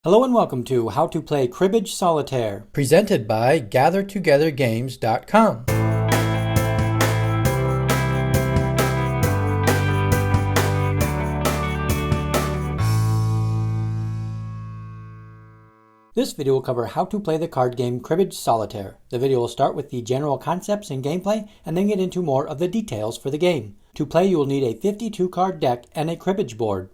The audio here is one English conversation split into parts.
Hello and welcome to How to Play Cribbage Solitaire, presented by GatherTogetherGames.com. This video will cover how to play the card game Cribbage Solitaire. The video will start with the general concepts and gameplay, and then get into more of the details for the game. To play, you will need a 52 card deck and a cribbage board.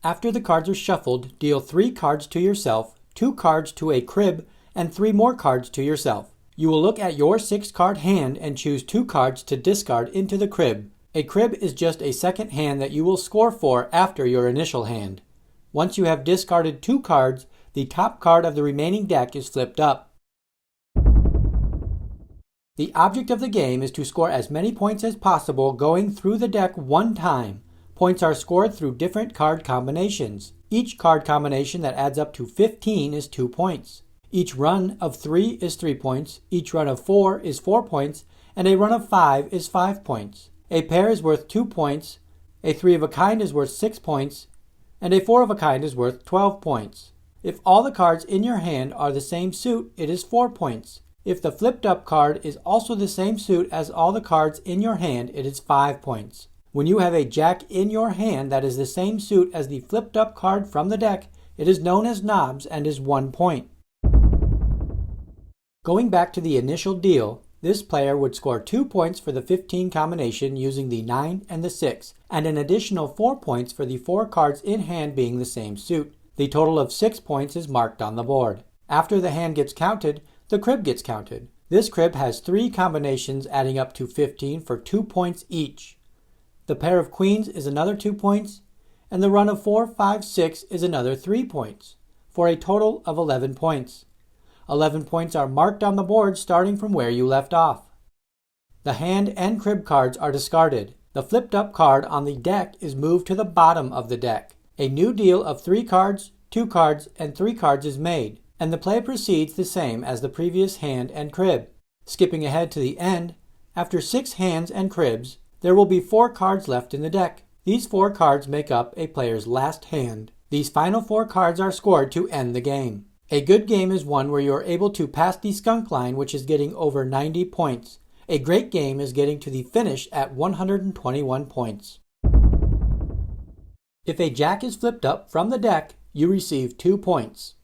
After the cards are shuffled, deal 3 cards to yourself, 2 cards to a crib, and 3 more cards to yourself. You will look at your 6-card hand and choose 2 cards to discard into the crib. A crib is just a second hand that you will score for after your initial hand. Once you have discarded 2 cards, the top card of the remaining deck is flipped up. The object of the game is to score as many points as possible going through the deck one time. Points are scored through different card combinations. Each card combination that adds up to 15 is 2 points. Each run of 3 is 3 points, each run of 4 is 4 points, and a run of 5 is 5 points. A pair is worth 2 points, a 3 of a kind is worth 6 points, and a 4 of a kind is worth 12 points. If all the cards in your hand are the same suit, it is 4 points. If the flipped up card is also the same suit as all the cards in your hand, it is 5 points. When you have a jack in your hand that is the same suit as the flipped up card from the deck, it is known as knobs and is 1 point. Going back to the initial deal, this player would score 2 points for the 15 combination using the 9 and the 6, and an additional 4 points for the 4 cards in hand being the same suit. The total of 6 points is marked on the board. After the hand gets counted, the crib gets counted. This crib has 3 combinations adding up to 15 for 2 points each. The pair of queens is another 2 points, and the run of 4, 5, 6 is another 3 points, for a total of 11 points. 11 points are marked on the board starting from where you left off. The hand and crib cards are discarded. The flipped up card on the deck is moved to the bottom of the deck. A new deal of 3 cards, 2 cards, and 3 cards is made, and the play proceeds the same as the previous hand and crib. Skipping ahead to the end, after 6 hands and cribs, there will be 4 cards left in the deck. These 4 cards make up a player's last hand. These final 4 cards are scored to end the game. A good game is one where you are able to pass the skunk line, which is getting over 90 points. A great game is getting to the finish at 121 points. If a jack is flipped up from the deck, you receive 2 points.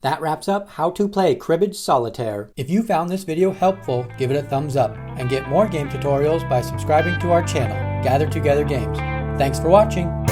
That wraps up How to Play Cribbage Solitaire. If you found this video helpful, give it a thumbs up, and get more game tutorials by subscribing to our channel, Gather Together Games. Thanks for watching!